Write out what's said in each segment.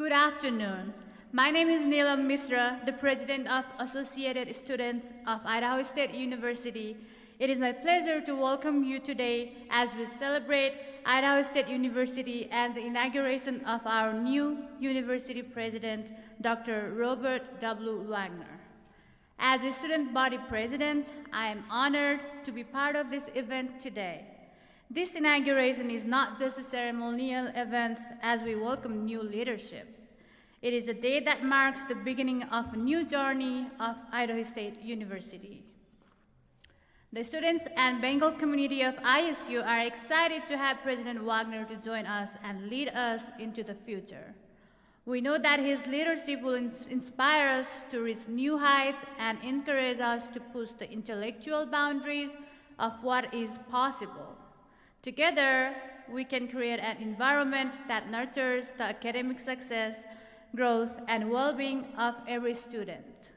Good afternoon. My name is Neelam Misra, the President of Associated Students of Idaho State University. It is my pleasure to welcome you today as we celebrate Idaho State University and the inauguration of our new university president, Dr. Robert W. Wagner. As a student body president, I am honored to be part of this event today. This inauguration is not just a ceremonial event as we welcome new leadership. It is a day that marks the beginning of a new journey of Idaho State University. The students and Bengal community of ISU are excited to have President Wagner to join us and lead us into the future. We know that his leadership will inspire us to reach new heights and encourage us to push the intellectual boundaries of what is possible. Together, we can create an environment that nurtures the academic success, growth, and well-being of every student.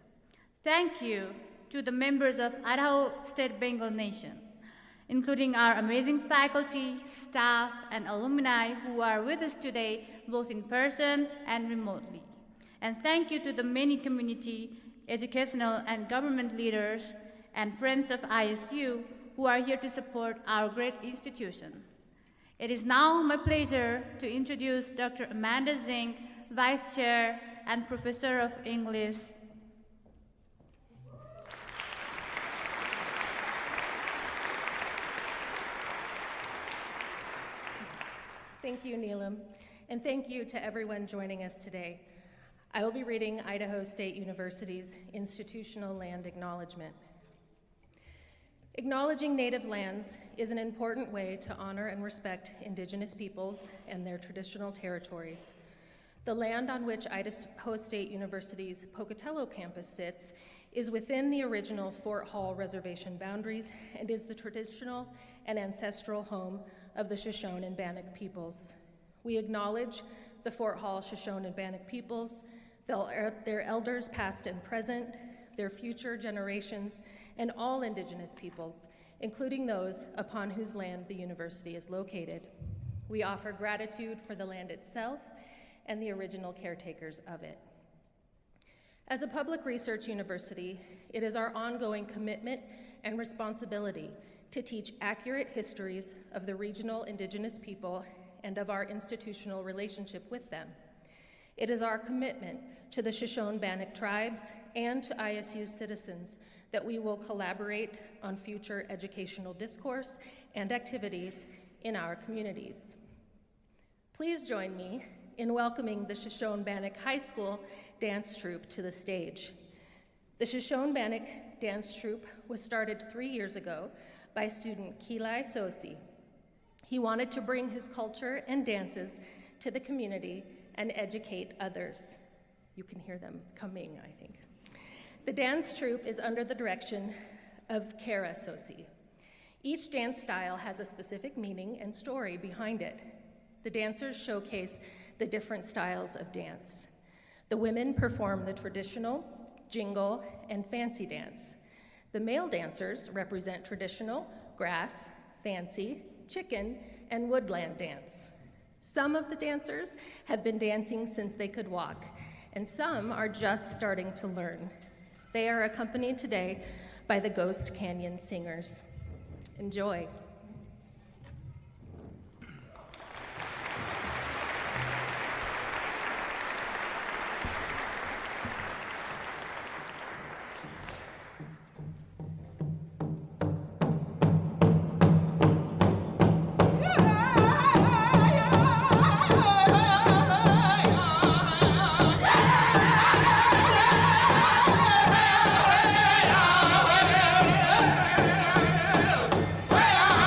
Thank you to the members of Idaho State Bengal Nation, including our amazing faculty, staff, and alumni who are with us today, both in person and remotely. And thank you to the many community, educational, and government leaders and friends of ISU who are here to support our great institution. It is now my pleasure to introduce Dr. Amanda Zink, Vice Chair and Professor of English. Thank you, Neelam, and thank you to everyone joining us today. I will be reading Idaho State University's Institutional Land Acknowledgement. Acknowledging native lands is an important way to honor and respect Indigenous peoples and their traditional territories. The land on which Idaho State University's Pocatello campus sits is within the original Fort Hall Reservation boundaries and is the traditional and ancestral home of the Shoshone and Bannock peoples. We acknowledge the Fort Hall Shoshone and Bannock peoples, their elders past and present, their future generations, and all Indigenous peoples, including those upon whose land the university is located. We offer gratitude for the land itself and the original caretakers of it. As a public research university, it is our ongoing commitment and responsibility to teach accurate histories of the regional Indigenous people and of our institutional relationship with them. It is our commitment to the Shoshone-Bannock tribes and to ISU citizens that we will collaborate on future educational discourse and activities in our communities. Please join me in welcoming the Shoshone-Bannock High School dance troupe to the stage. The Shoshone-Bannock dance troupe was started 3 years ago by student Kilai Sosi. He wanted to bring his culture and dances to the community and educate others. You can hear them coming, I think. The dance troupe is under the direction of Kara Sosi. Each dance style has a specific meaning and story behind it. The dancers showcase the different styles of dance. The women perform the traditional, jingle, and fancy dance. The male dancers represent traditional, grass, fancy, chicken, and woodland dance. Some of the dancers have been dancing since they could walk, and some are just starting to learn. They are accompanied today by the Ghost Canyon Singers. Enjoy. Hey!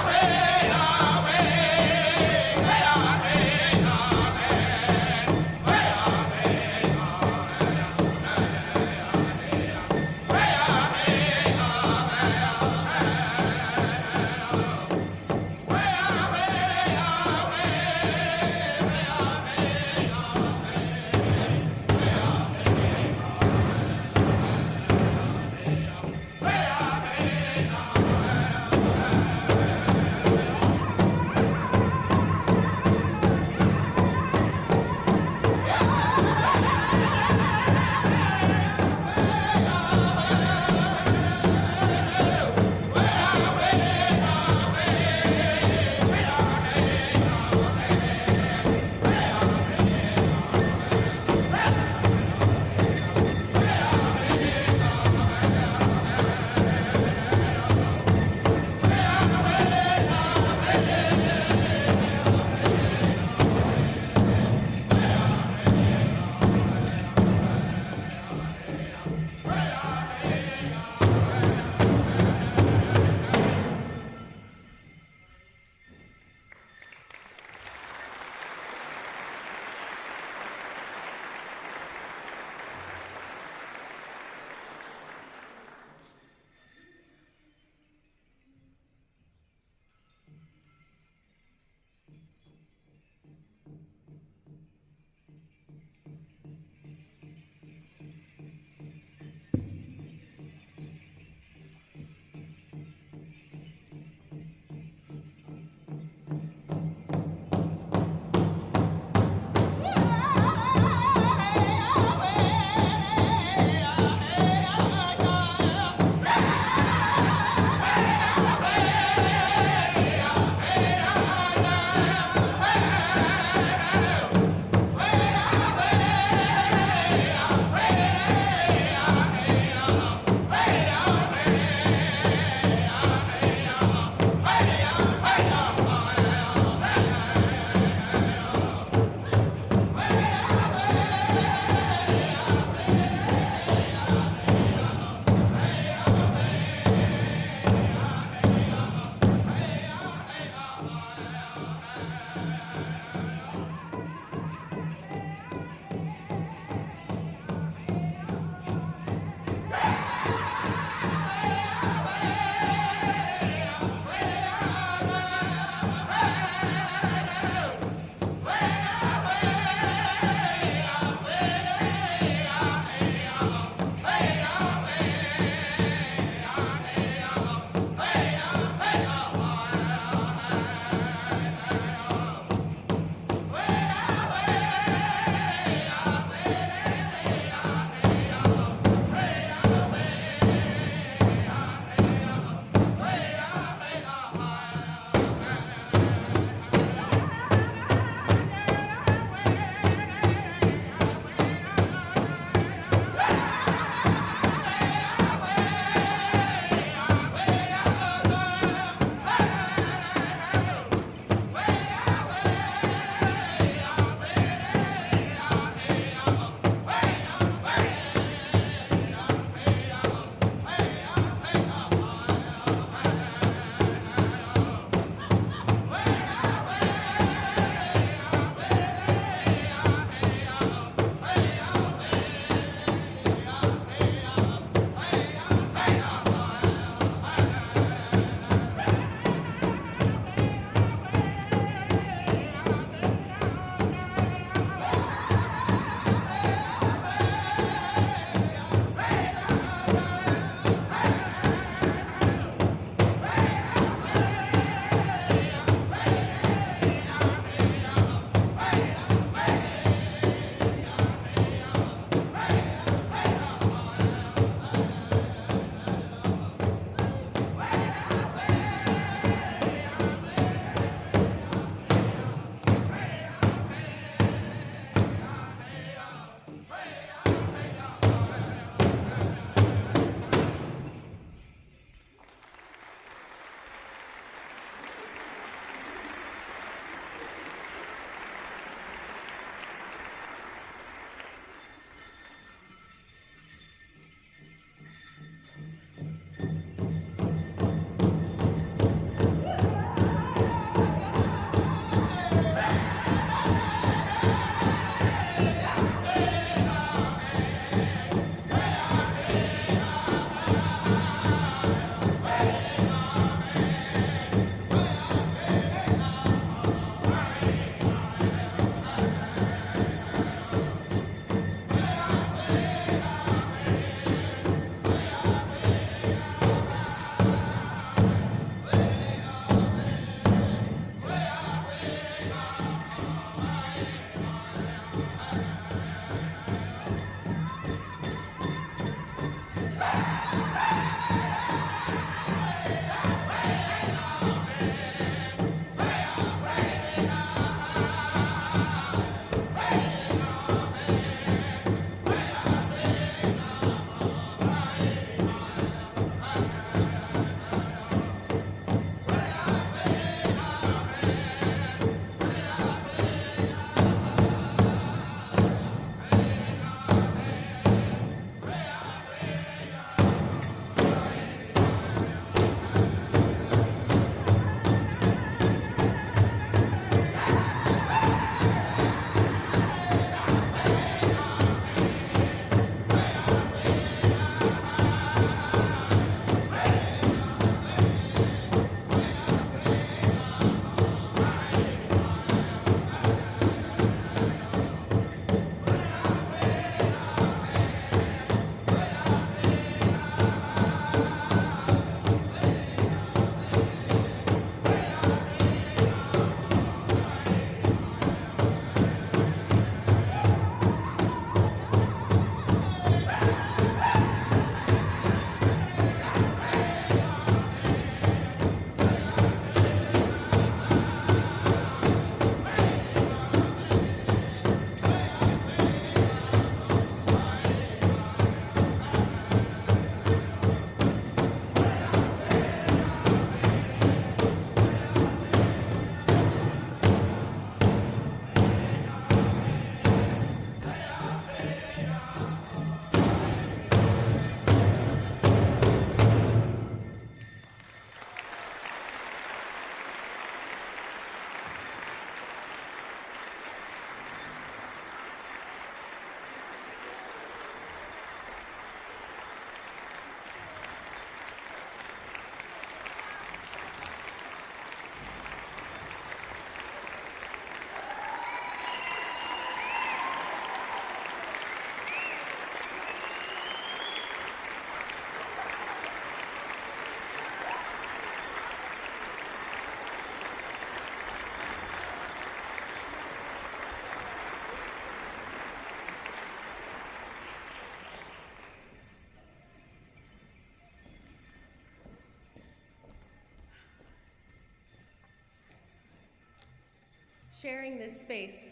Sharing this space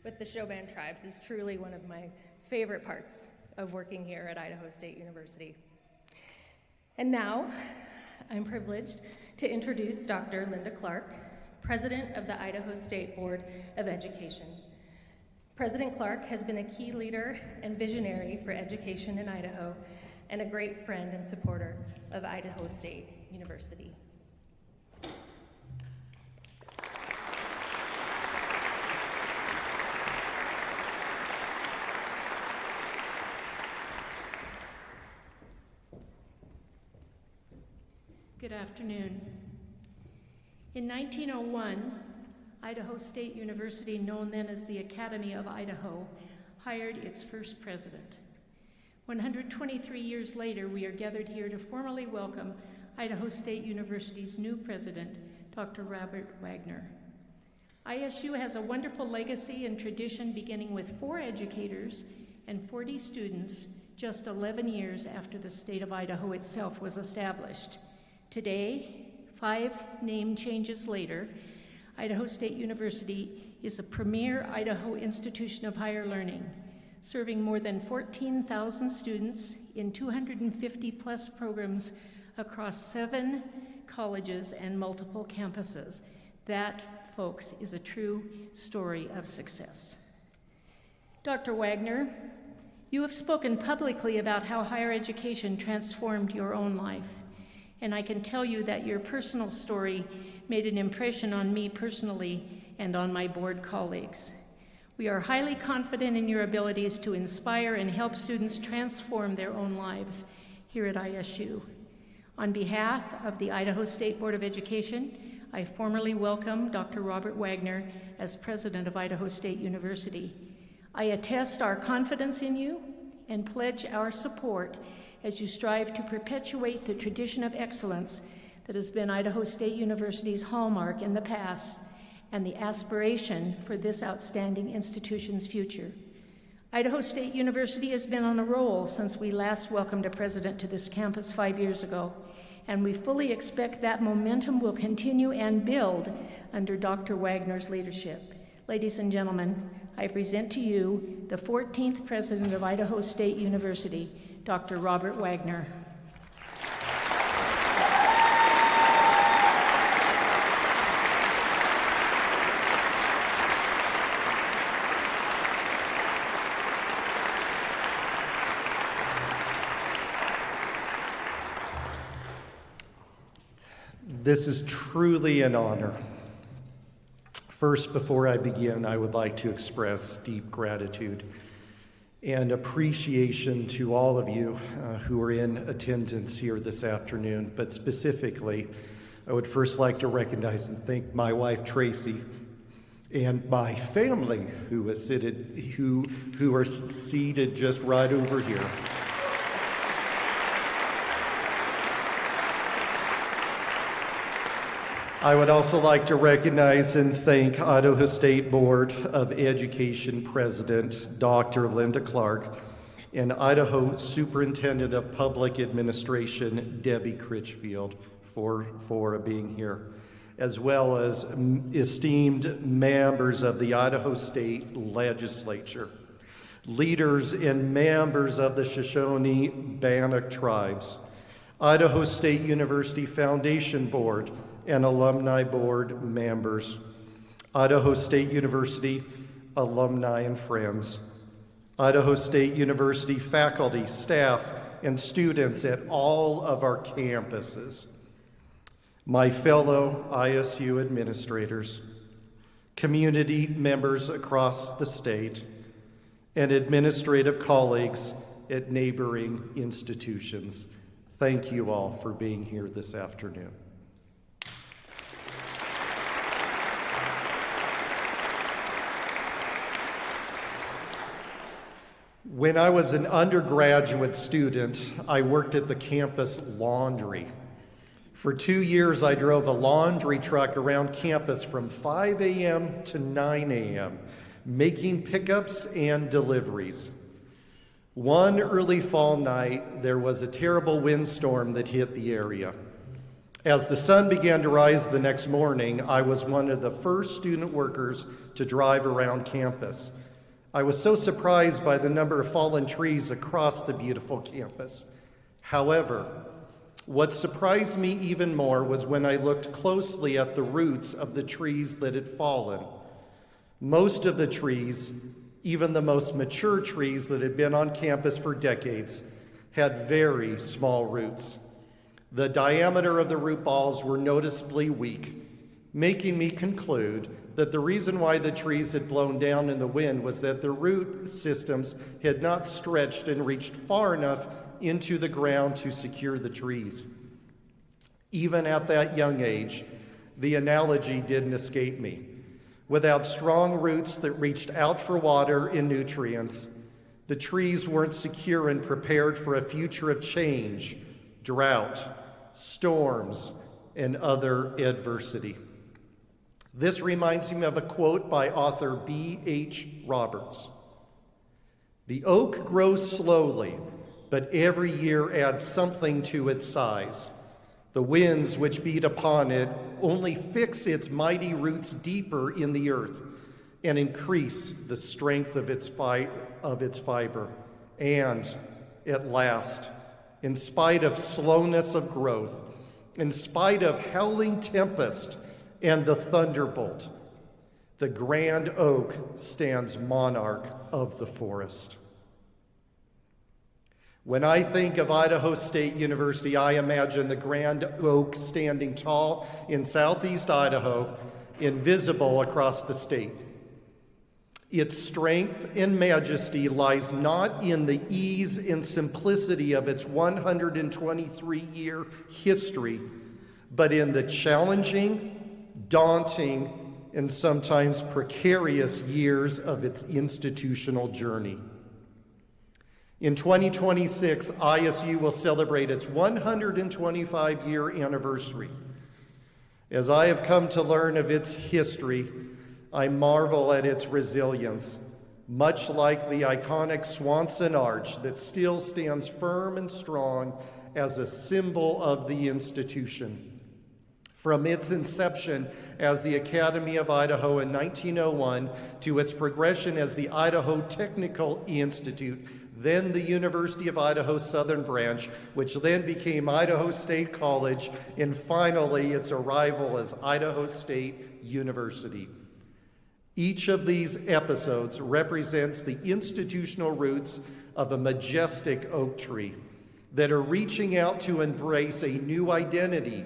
with the Siouxban tribes is truly one of my favorite parts of working here at Idaho State University. And now, I'm privileged to introduce Dr. Linda Clark, President of the Idaho State Board of Education. President Clark has been a key leader and visionary for education in Idaho and a great friend and supporter of Idaho State University. Good afternoon. In 1901, Idaho State University, known then as the Academy of Idaho, hired its first president. 123 years later, we are gathered here to formally welcome Idaho State University's new president, Dr. Robert Wagner. ISU has a wonderful legacy and tradition, beginning with 4 educators and 40 students just 11 years after the state of Idaho itself was established. Today, 5 name changes later, Idaho State University is a premier Idaho institution of higher learning, serving more than 14,000 students in 250 plus programs across 7 colleges and multiple campuses. That, folks, is a true story of success. Dr. Wagner, you have spoken publicly about how higher education transformed your own life. And I can tell you that your personal story made an impression on me personally and on my board colleagues. We are highly confident in your abilities to inspire and help students transform their own lives here at ISU. On behalf of the Idaho State Board of Education, I formally welcome Dr. Robert Wagner as president of Idaho State University. I attest our confidence in you and pledge our support as you strive to perpetuate the tradition of excellence that has been Idaho State University's hallmark in the past and the aspiration for this outstanding institution's future. Idaho State University has been on a roll since we last welcomed a president to this campus 5 years ago, and we fully expect that momentum will continue and build under Dr. Wagner's leadership. Ladies and gentlemen, I present to you the 14th president of Idaho State University, Dr. Robert Wagner. This is truly an honor. First, before I begin, I would like to express deep gratitude and appreciation to all of you who are in attendance here this afternoon. But specifically, I would first like to recognize and thank my wife, Tracy, and my family who are seated just right over here. I would also like to recognize and thank Idaho State Board of Education President Dr. Linda Clark and Idaho Superintendent of Public Administration Debbie Critchfield for being here, as well as esteemed members of the Idaho State Legislature, leaders and members of the Shoshone-Bannock tribes, Idaho State University Foundation Board and Alumni Board members, Idaho State University alumni and friends, Idaho State University faculty, staff, and students at all of our campuses, my fellow ISU administrators, community members across the state, and administrative colleagues at neighboring institutions. Thank you all for being here this afternoon. When I was an undergraduate student, I worked at the campus laundry. For 2 years, I drove a laundry truck around campus from 5 a.m. to 9 a.m., making pickups and deliveries. One early fall night, there was a terrible windstorm that hit the area. As the sun began to rise the next morning, I was one of the first student workers to drive around campus. I was so surprised by the number of fallen trees across the beautiful campus. However, what surprised me even more was when I looked closely at the roots of the trees that had fallen. Most of the trees, even the most mature trees that had been on campus for decades, had very small roots. The diameter of the root balls were noticeably weak, making me conclude that the reason why the trees had blown down in the wind was that the root systems had not stretched and reached far enough into the ground to secure the trees. Even at that young age, the analogy didn't escape me. Without strong roots that reached out for water and nutrients, the trees weren't secure and prepared for a future of change, drought, storms, and other adversity. This reminds me of a quote by author B.H. Roberts. "The oak grows slowly, but every year adds something to its size. The winds which beat upon it only fix its mighty roots deeper in the earth and increase the strength of its fiber. And at last, in spite of slowness of growth, in spite of howling tempest and the thunderbolt, the grand oak stands monarch of the forest." When I think of Idaho State University, I imagine the grand oak standing tall in southeast Idaho, invisible across the state. Its strength and majesty lies not in the ease and simplicity of its 123-year history, but in the challenging, daunting, and sometimes precarious years of its institutional journey. In 2026, ISU will celebrate its 125-year anniversary. As I have come to learn of its history, I marvel at its resilience, much like the iconic Swanson Arch that still stands firm and strong as a symbol of the institution. From its inception as the Academy of Idaho in 1901 to its progression as the Idaho Technical Institute, then the University of Idaho Southern Branch, which then became Idaho State College, and finally its arrival as Idaho State University. Each of these episodes represents the institutional roots of a majestic oak tree that are reaching out to embrace a new identity,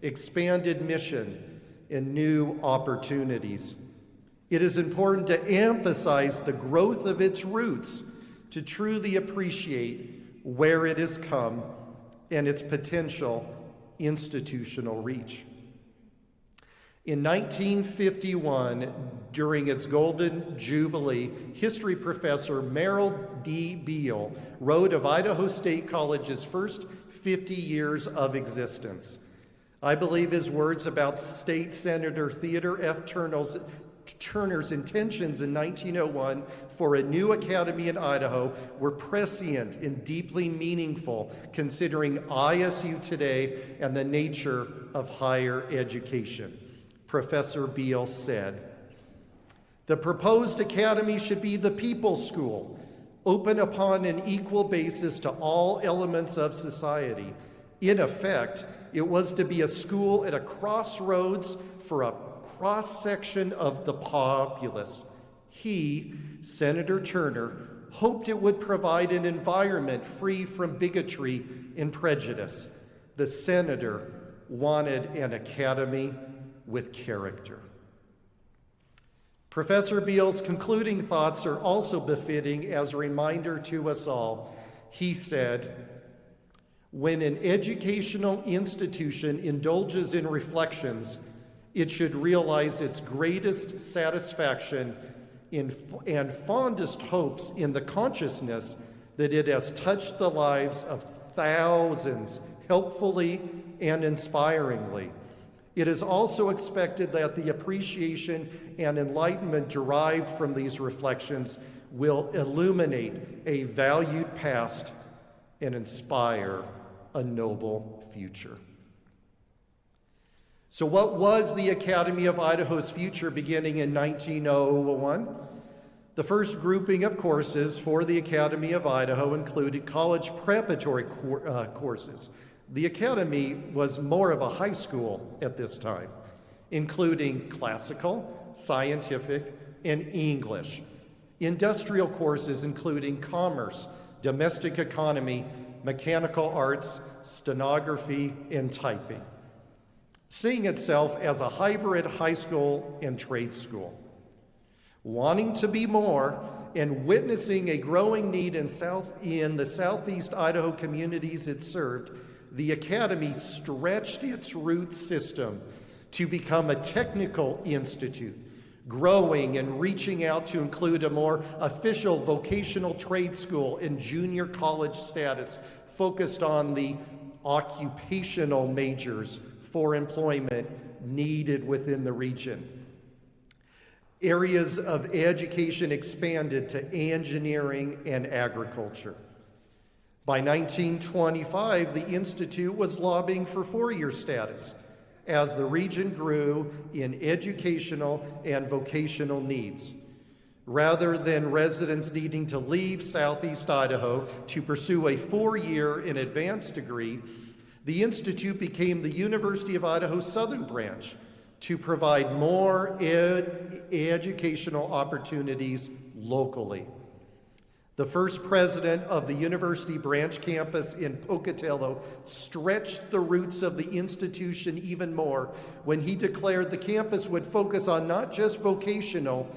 expanded mission, and new opportunities. It is important to emphasize the growth of its roots to truly appreciate where it has come and its potential institutional reach. In 1951, during its Golden Jubilee, history professor Merrill D. Beal wrote of Idaho State College's first 50 years of existence. I believe his words about State Senator Theodore F. Turner's intentions in 1901 for a new academy in Idaho were prescient and deeply meaningful, considering ISU today and the nature of higher education. Professor Beal said, "The proposed academy should be the people's school, open upon an equal basis to all elements of society. In effect, it was to be a school at a crossroads for a cross-section of the populace." He, Senator Turner, hoped it would provide an environment free from bigotry and prejudice. The senator wanted an academy with character. Professor Beal's concluding thoughts are also befitting as a reminder to us all. He said, "When an educational institution indulges in reflections, it should realize its greatest satisfaction and fondest hopes in the consciousness that it has touched the lives of thousands helpfully and inspiringly. It is also expected that the appreciation and enlightenment derived from these reflections will illuminate a valued past and inspire a noble future." So what was the Academy of Idaho's future beginning in 1901? The first grouping of courses for the Academy of Idaho included college preparatory courses. The Academy was more of a high school at this time, including classical, scientific, and English. Industrial courses including commerce, domestic economy, mechanical arts, stenography, and typing. Seeing itself as a hybrid high school and trade school. Wanting to be more and witnessing a growing need in the southeast Idaho communities it served, the Academy stretched its root system to become a technical institute, growing and reaching out to include a more official vocational trade school and junior college status focused on the occupational majors for employment needed within the region. Areas of education expanded to engineering and agriculture. By 1925, the Institute was lobbying for four-year status as the region grew in educational and vocational needs. Rather than residents needing to leave southeast Idaho to pursue a four-year and advanced degree, the Institute became the University of Idaho Southern Branch to provide more educational opportunities locally. The first president of the University Branch campus in Pocatello stretched the roots of the institution even more when he declared the campus would focus on not just vocational,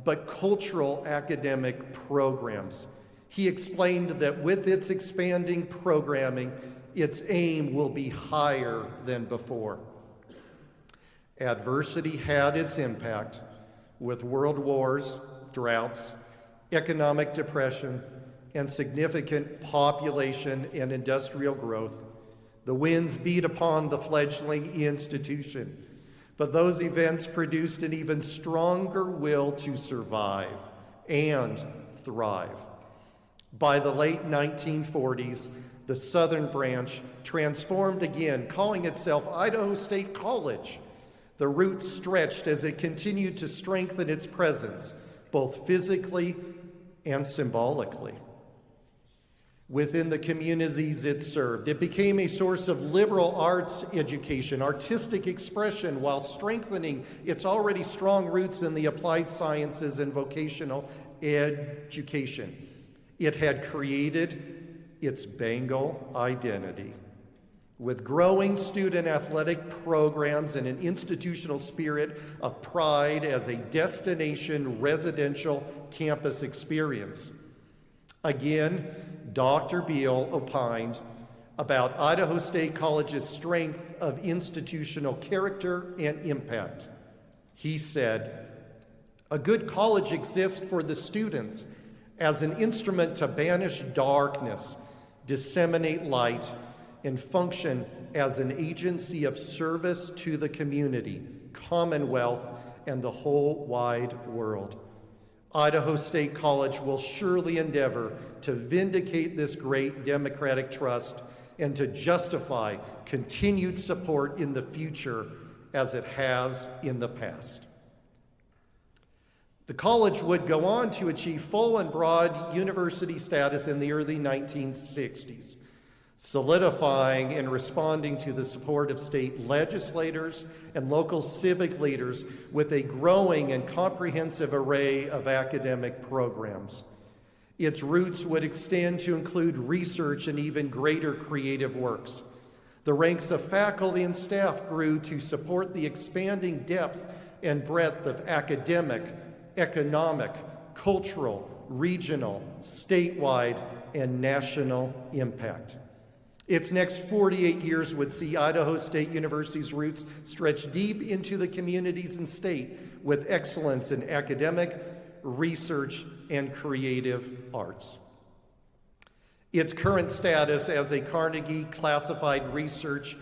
but cultural academic programs. He explained that with its expanding programming, its aim will be higher than before. Adversity had its impact with world wars, droughts, economic depression, and significant population and industrial growth. The winds beat upon the fledgling institution, but those events produced an even stronger will to survive and thrive. By the late 1940s, the Southern Branch transformed again, calling itself Idaho State College. The roots stretched as it continued to strengthen its presence, both physically and symbolically. Within the communities it served, it became a source of liberal arts education, artistic expression, while strengthening its already strong roots in the applied sciences and vocational education. It had created its Bengal identity. With growing student athletic programs and an institutional spirit of pride as a destination residential campus experience. Again, Dr. Beal opined about Idaho State College's strength of institutional character and impact. He said, "A good college exists for the students as an instrument to banish darkness, disseminate light, and function as an agency of service to the community, Commonwealth, and the whole wide world. Idaho State College will surely endeavor to vindicate this great democratic trust and to justify continued support in the future as it has in the past." The college would go on to achieve full and broad university status in the early 1960s. Solidifying and responding to the support of state legislators and local civic leaders with a growing and comprehensive array of academic programs. Its roots would extend to include research and even greater creative works. The ranks of faculty and staff grew to support the expanding depth and breadth of academic, economic, cultural, regional, statewide, and national impact. Its next 48 years would see Idaho State University's roots stretch deep into the communities and state with excellence in academic, research, and creative arts. Its current status as a Carnegie classified research,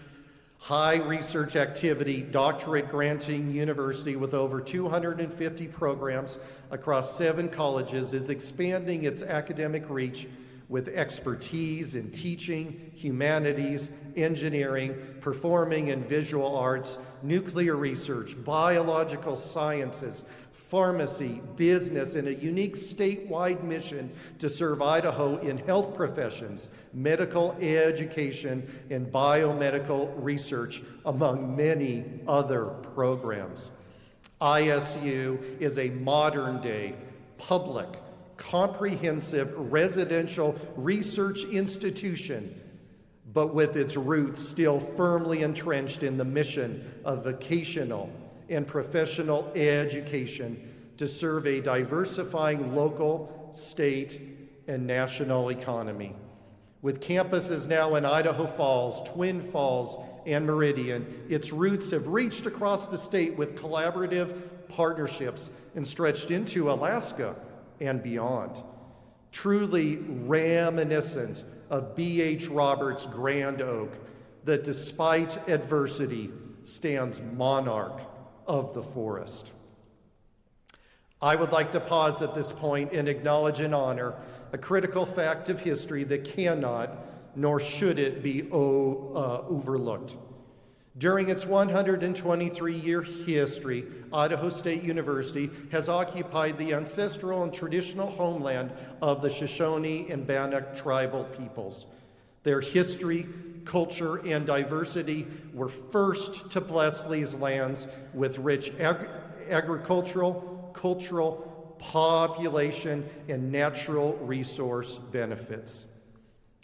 high research activity, doctorate granting university with over 250 programs across 7 colleges is expanding its academic reach with expertise in teaching, humanities, engineering, performing and visual arts, nuclear research, biological sciences, pharmacy, business, and a unique statewide mission to serve Idaho in health professions, medical education, and biomedical research, among many other programs. ISU is a modern-day, public, comprehensive residential research institution, but with its roots still firmly entrenched in the mission of vocational and professional education to serve a diversifying local, state, and national economy. With campuses now in Idaho Falls, Twin Falls, and Meridian, its roots have reached across the state with collaborative partnerships and stretched into Alaska and beyond. Truly reminiscent of B.H. Roberts' Grand Oak, that despite adversity stands monarch of the forest. I would like to pause at this point and acknowledge and honor a critical fact of history that cannot, nor should it be overlooked. During its 123-year history, Idaho State University has occupied the ancestral and traditional homeland of the Shoshone and Bannock tribal peoples. Their history, culture, and diversity were first to bless these lands with rich agricultural, cultural, population, and natural resource benefits.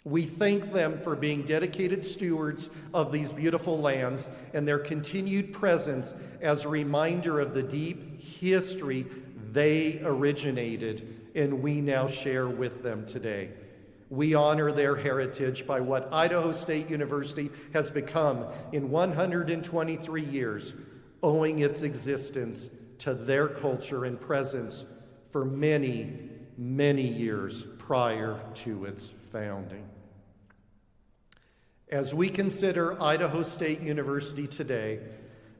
We thank them for being dedicated stewards of these beautiful lands and their continued presence as a reminder of the deep history they originated and we now share with them today. We honor their heritage by what Idaho State University has become in 123 years, owing its existence to their culture and presence for many, many years prior to its founding. As we consider Idaho State University today,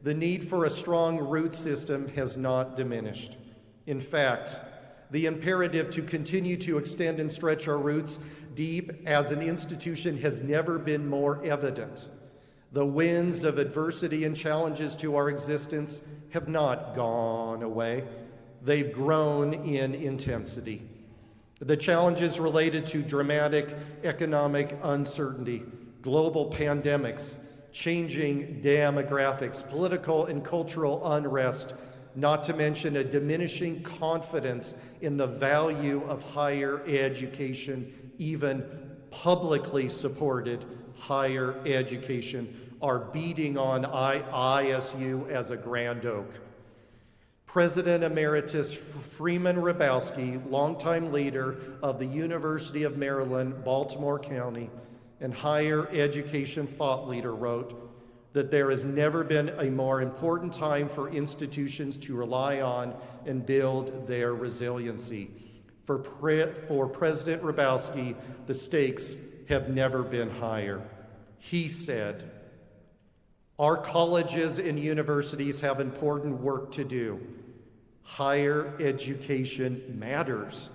the need for a strong root system has not diminished. In fact, the imperative to continue to extend and stretch our roots deep as an institution has never been more evident. The winds of adversity and challenges to our existence have not gone away. They've grown in intensity. The challenges related to dramatic economic uncertainty, global pandemics, changing demographics, political and cultural unrest, not to mention a diminishing confidence in the value of higher education, even publicly supported higher education, are beating on ISU as a grand oak. President Emeritus Freeman Hrabowski, longtime leader of the University of Maryland, Baltimore County, and higher education thought leader, wrote that there has never been a more important time for institutions to rely on and build their resiliency. For President Hrabowski, the stakes have never been higher. He said, "Our colleges and universities have important work to do. Higher education matters.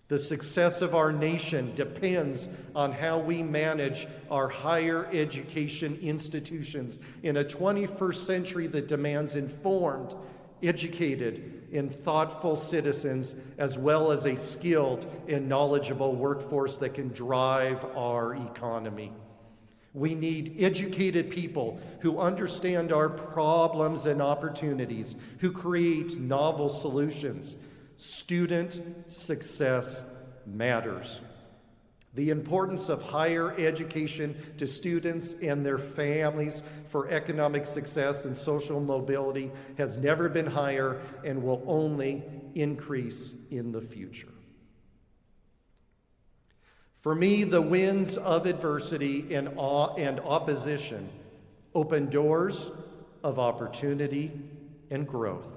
The success of our nation depends on how we manage our higher education institutions in a 21st century that demands informed, educated, and thoughtful citizens, as well as a skilled and knowledgeable workforce that can drive our economy. We need educated people who understand our problems and opportunities, who create novel solutions. Student success matters. The importance of higher education to students and their families for economic success and social mobility has never been higher and will only increase in the future. For me, the winds of adversity and opposition open doors of opportunity and growth.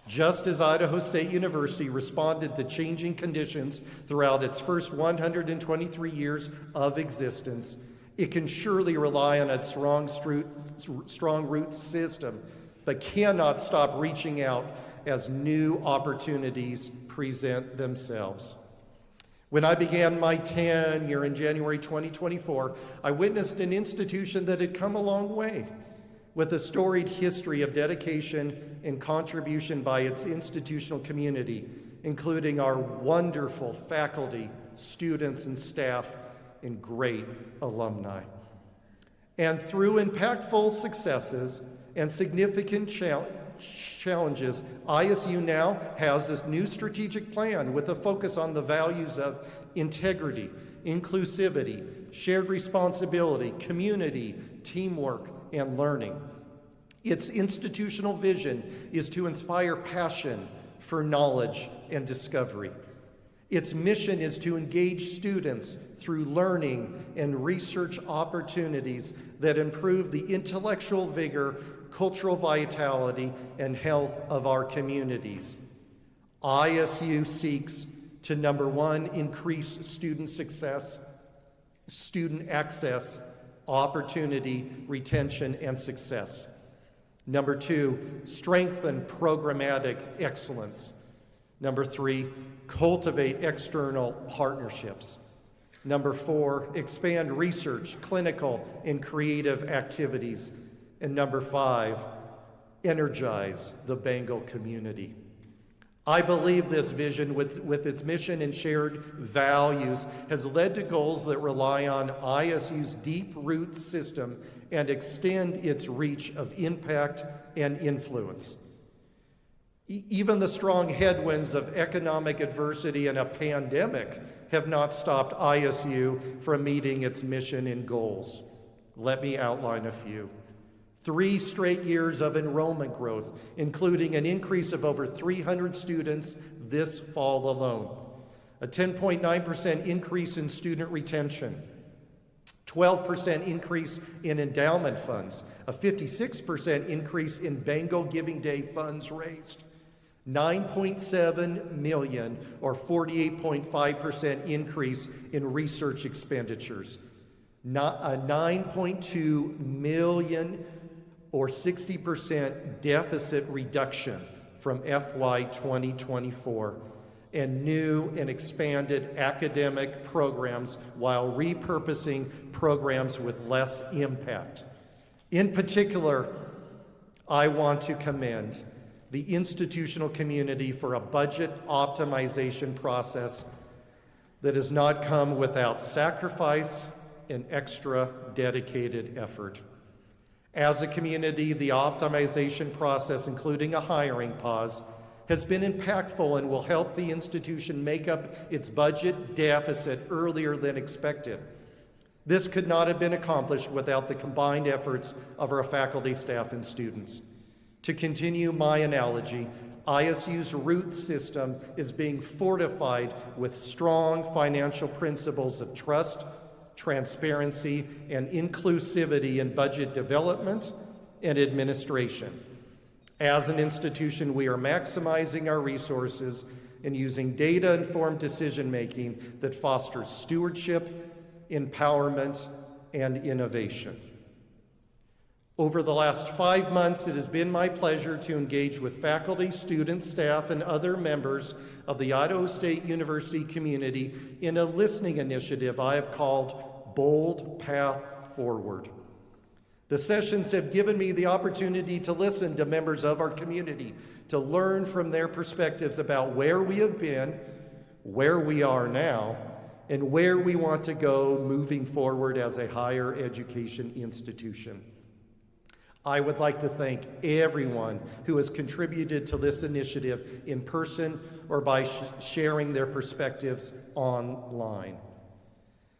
Just as Idaho State University responded to changing conditions throughout its first 123 years of existence, it can surely rely on its strong root system, but cannot stop reaching out as new opportunities present themselves. When I began my tenure in January 2024, I witnessed an institution that had come a long way, with a storied history of dedication and contribution by its institutional community, including our wonderful faculty, students, and staff, and great alumni. And through impactful successes and significant challenges, ISU now has this new strategic plan with a focus on the values of integrity, inclusivity, shared responsibility, community, teamwork, and learning. Its institutional vision is to inspire passion for knowledge and discovery. Its mission is to engage students through learning and research opportunities that improve the intellectual vigor, cultural vitality, and health of our communities. ISU seeks to, number one, increase student success, student access, opportunity, retention, and success. Number two, strengthen programmatic excellence. Number three, cultivate external partnerships. Number four, expand research, clinical, and creative activities. And number five, energize the Bengal community. I believe this vision, with its mission and shared values, has led to goals that rely on ISU's deep root system and extend its reach of impact and influence. Even the strong headwinds of economic adversity and a pandemic have not stopped ISU from meeting its mission and goals. Let me outline a few. 3 straight years of enrollment growth, including an increase of over 300 students this fall alone. A 10.9% increase in student retention. 12% increase in endowment funds. A 56% increase in Bengal Giving Day funds raised. 9.7 million, or 48.5% increase in research expenditures. A 9.2 million, or 60% deficit reduction from FY 2024, and new and expanded academic programs while repurposing programs with less impact. In particular, I want to commend the institutional community for a budget optimization process that has not come without sacrifice and extra dedicated effort. As a community, the optimization process, including a hiring pause, has been impactful and will help the institution make up its budget deficit earlier than expected. This could not have been accomplished without the combined efforts of our faculty, staff, and students. To continue my analogy, ISU's root system is being fortified with strong financial principles of trust, transparency, and inclusivity in budget development and administration. As an institution, we are maximizing our resources and using data-informed decision-making that fosters stewardship, empowerment, and innovation. Over the last 5 months, it has been my pleasure to engage with faculty, students, staff, and other members of the Idaho State University community in a listening initiative I have called Bold Path Forward. The sessions have given me the opportunity to listen to members of our community, to learn from their perspectives about where we have been, where we are now, and where we want to go moving forward as a higher education institution. I would like to thank everyone who has contributed to this initiative in person or by sharing their perspectives online.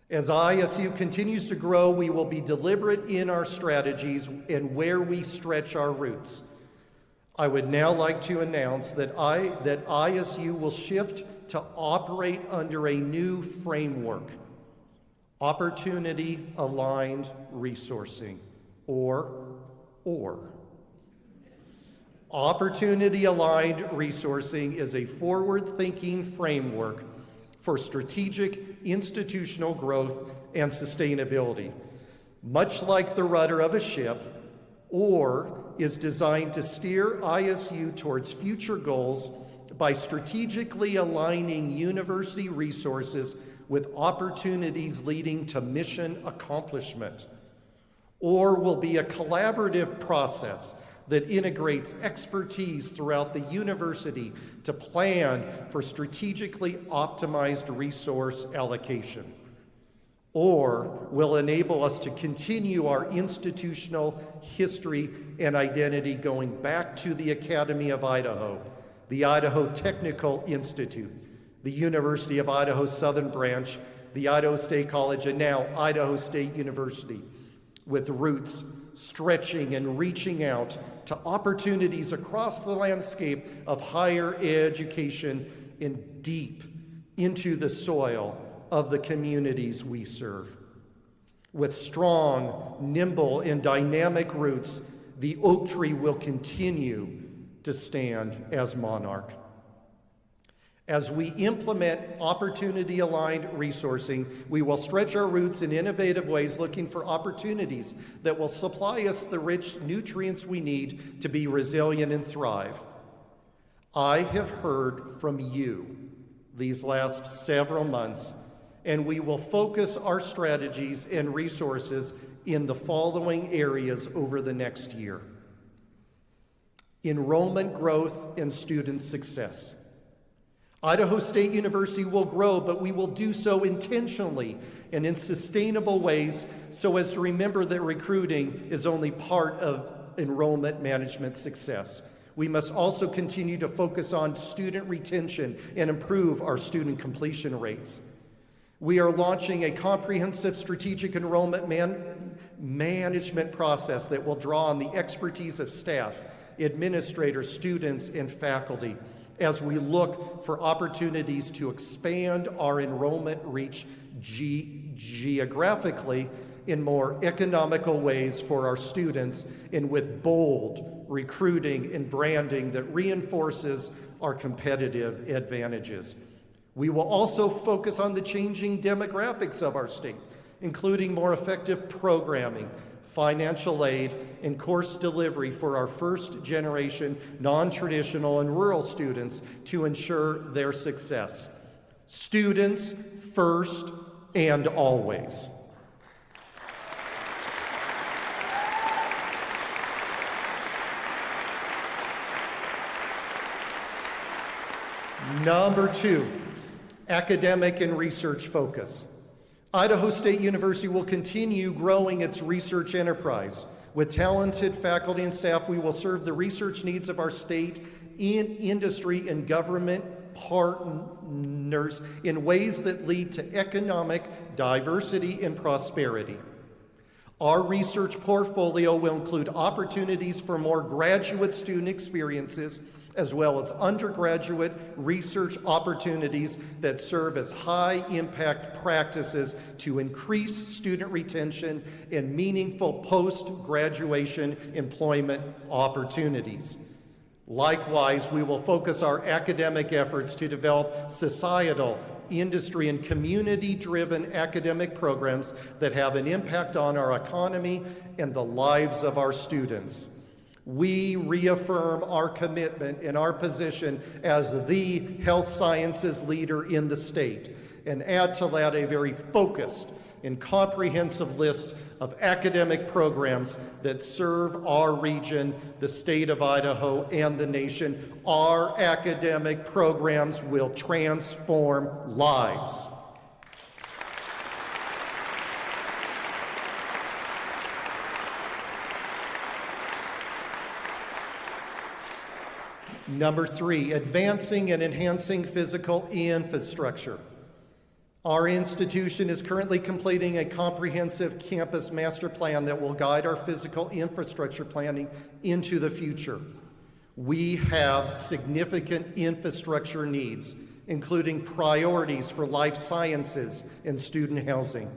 As ISU continues to grow, we will be deliberate in our strategies and where we stretch our roots. I would now like to announce that ISU will shift to operate under a new framework: opportunity-aligned resourcing, or. Opportunity-aligned resourcing is a forward-thinking framework for strategic institutional growth and sustainability. Much like the rudder of a ship, OR is designed to steer ISU towards future goals by strategically aligning university resources with opportunities leading to mission accomplishment, or will be a collaborative process that integrates expertise throughout the university to plan for strategically optimized resource allocation, or will enable us to continue our institutional history and identity going back to the Academy of Idaho, the Idaho Technical Institute, the University of Idaho Southern Branch, the Idaho State College, and now Idaho State University, with roots stretching and reaching out to opportunities across the landscape of higher education and deep into the soil of the communities we serve. With strong, nimble, and dynamic roots, the oak tree will continue to stand as monarch. As we implement opportunity-aligned resourcing, we will stretch our roots in innovative ways, looking for opportunities that will supply us the rich nutrients we need to be resilient and thrive. I have heard from you these last several months, and we will focus our strategies and resources in the following areas over the next year: enrollment growth and student success. Idaho State University will grow, but we will do so intentionally and in sustainable ways so as to remember that recruiting is only part of enrollment management success. We must also continue to focus on student retention and improve our student completion rates. We are launching a comprehensive strategic enrollment management process that will draw on the expertise of staff, administrators, students, and faculty as we look for opportunities to expand our enrollment reach geographically in more economical ways for our students, and with bold recruiting and branding that reinforces our competitive advantages. We will also focus on the changing demographics of our state, including more effective programming, financial aid, and course delivery for our first-generation, non-traditional, and rural students to ensure their success. Students first and always. Number 2, academic and research focus. Idaho State University will continue growing its research enterprise. With talented faculty and staff, we will serve the research needs of our state, in industry, and government partners in ways that lead to economic diversity and prosperity. Our research portfolio will include opportunities for more graduate student experiences, as well as undergraduate research opportunities that serve as high-impact practices to increase student retention and meaningful post-graduation employment opportunities. Likewise, we will focus our academic efforts to develop societal, industry, and community-driven academic programs that have an impact on our economy and the lives of our students. We reaffirm our commitment and our position as the health sciences leader in the state, and add to that a very focused and comprehensive list of academic programs that serve our region, the state of Idaho, and the nation. Our academic programs will transform lives. Number 3, advancing and enhancing physical infrastructure. Our institution is currently completing a comprehensive campus master plan that will guide our physical infrastructure planning into the future. We have significant infrastructure needs, including priorities for life sciences and student housing.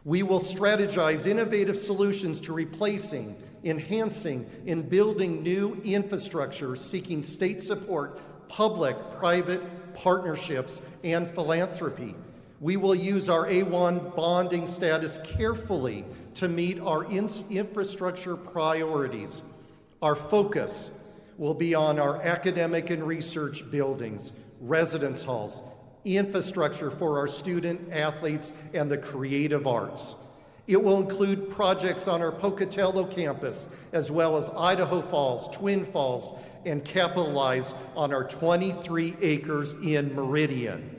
We will strategize innovative solutions to replacing, enhancing, and building new infrastructure, seeking state support, public-private partnerships, and philanthropy. We will use our A1 bonding status carefully to meet our infrastructure priorities. Our focus will be on our academic and research buildings, residence halls, infrastructure for our student athletes, and the creative arts. It will include projects on our Pocatello campus, as well as Idaho Falls, Twin Falls, and capitalize on our 23 acres in Meridian.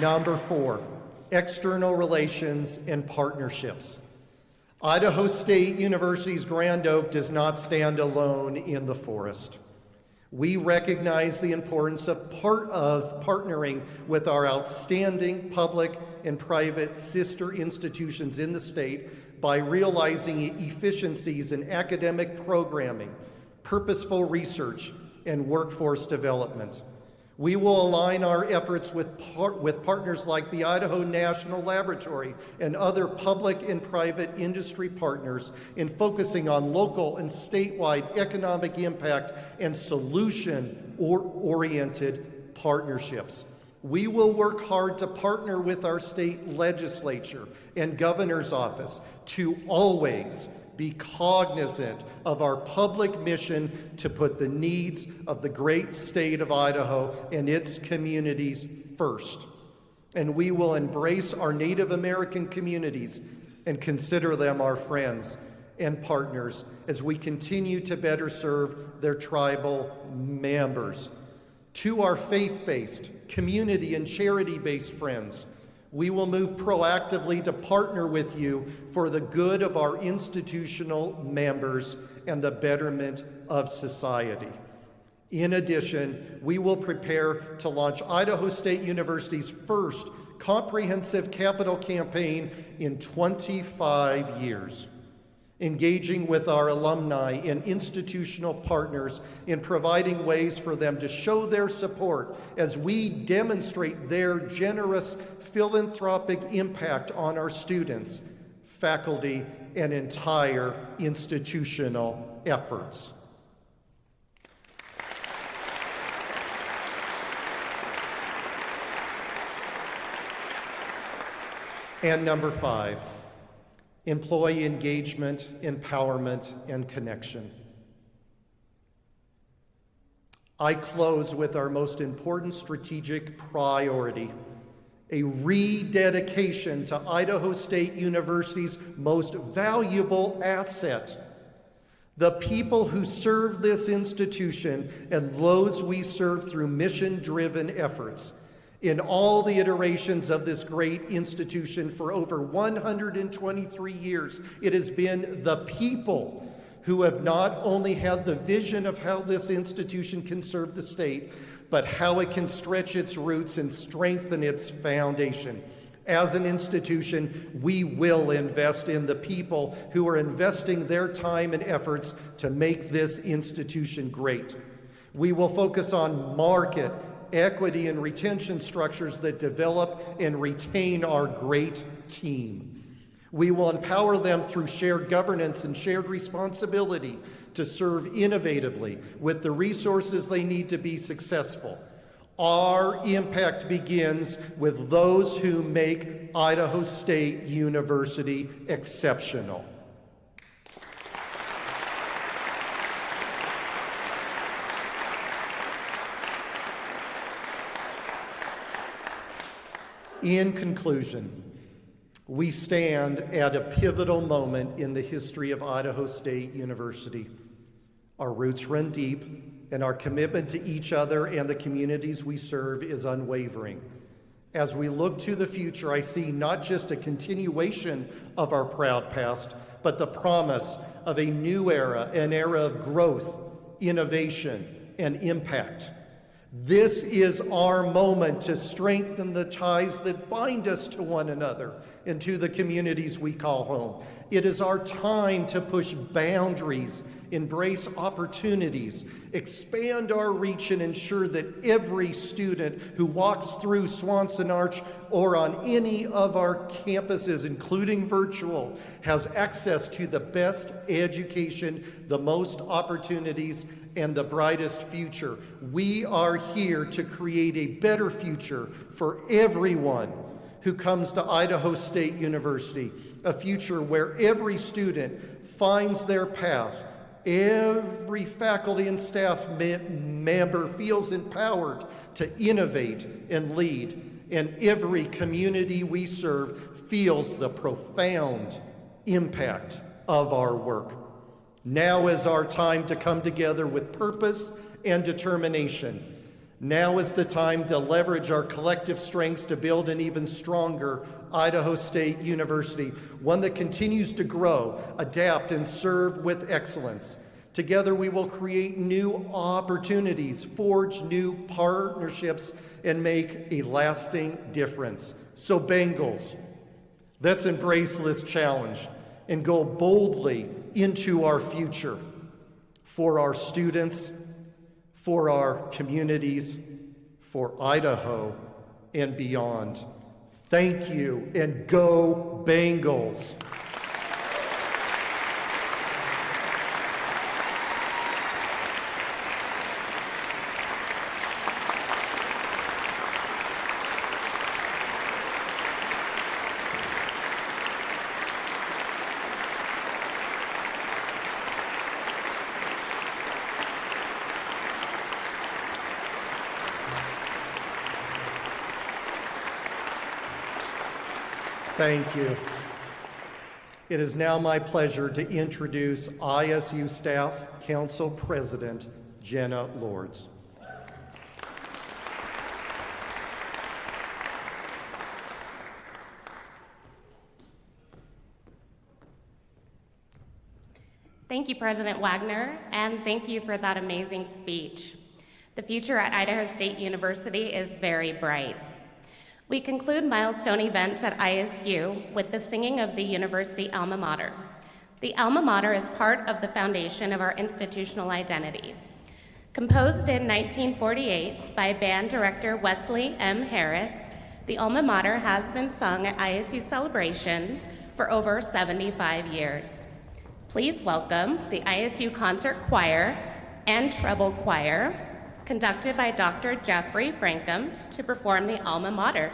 Number 4, external relations and partnerships. Idaho State University's Grand Oak does not stand alone in the forest. We recognize the importance of partnering with our outstanding public and private sister institutions in the state by realizing efficiencies in academic programming, purposeful research, and workforce development. We will align our efforts with partners like the Idaho National Laboratory and other public and private industry partners in focusing on local and statewide economic impact and solution-oriented partnerships. We will work hard to partner with our state legislature and governor's office to always be cognizant of our public mission to put the needs of the great state of Idaho and its communities first. And we will embrace our Native American communities and consider them our friends and partners as we continue to better serve their tribal members. To our faith-based, community and charity-based friends, we will move proactively to partner with you for the good of our institutional members and the betterment of society. In addition, we will prepare to launch Idaho State University's first comprehensive capital campaign in 25 years, engaging with our alumni and institutional partners in providing ways for them to show their support as we demonstrate their generous philanthropic impact on our students, faculty, and entire institutional efforts. And number 5, employee engagement, empowerment, and connection. I close with our most important strategic priority, a rededication to Idaho State University's most valuable asset, the people who serve this institution and those we serve through mission-driven efforts. In all the iterations of this great institution for over 123 years, it has been the people who have not only had the vision of how this institution can serve the state, but how it can stretch its roots and strengthen its foundation. As an institution, we will invest in the people who are investing their time and efforts to make this institution great. We will focus on market, equity, and retention structures that develop and retain our great team. We will empower them through shared governance and shared responsibility to serve innovatively with the resources they need to be successful. Our impact begins with those who make Idaho State University exceptional. In conclusion, we stand at a pivotal moment in the history of Idaho State University. Our roots run deep, and our commitment to each other and the communities we serve is unwavering. As we look to the future, I see not just a continuation of our proud past, but the promise of a new era, an era of growth, innovation, and impact. This is our moment to strengthen the ties that bind us to one another and to the communities we call home. It is our time to push boundaries, embrace opportunities, expand our reach, and ensure that every student who walks through Swanson Arch or on any of our campuses, including virtual, has access to the best education, the most opportunities, and the brightest future. We are here to create a better future for everyone who comes to Idaho State University, a future where every student finds their path, every faculty and staff member feels empowered to innovate and lead, and every community we serve feels the profound impact of our work. Now is our time to come together with purpose and determination. Now is the time to leverage our collective strengths to build an even stronger Idaho State University, one that continues to grow, adapt, and serve with excellence. Together we will create new opportunities, forge new partnerships, and make a lasting difference. So Bengals, let's embrace this challenge and go boldly into our future for our students, for our communities, for Idaho, and beyond. Thank you, and go Bengals. Thank you. It is now my pleasure to introduce ISU Staff Council President Jenna Lords. Thank you, President Wagner, and thank you for that amazing speech. The future at Idaho State University is very bright. We conclude milestone events at ISU with the singing of the university alma mater. The alma mater is part of the foundation of our institutional identity. Composed in 1948 by band director Wesley M. Harris, the alma mater has been sung at ISU celebrations for over 75 years. Please welcome the ISU Concert Choir and Treble Choir, conducted by Dr. Jeffrey Frankum, to perform the alma mater.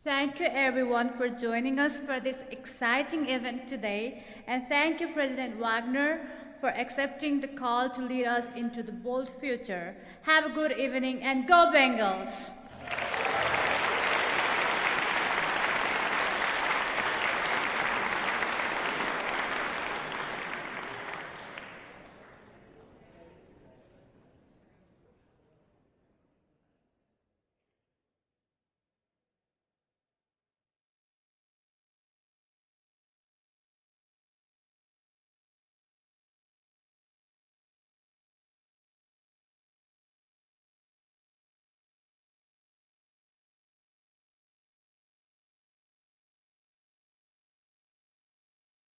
Thank you everyone for joining us for this exciting event today, and thank you President Wagner for accepting the call to lead us into the bold future. Have a good evening and go Bengals!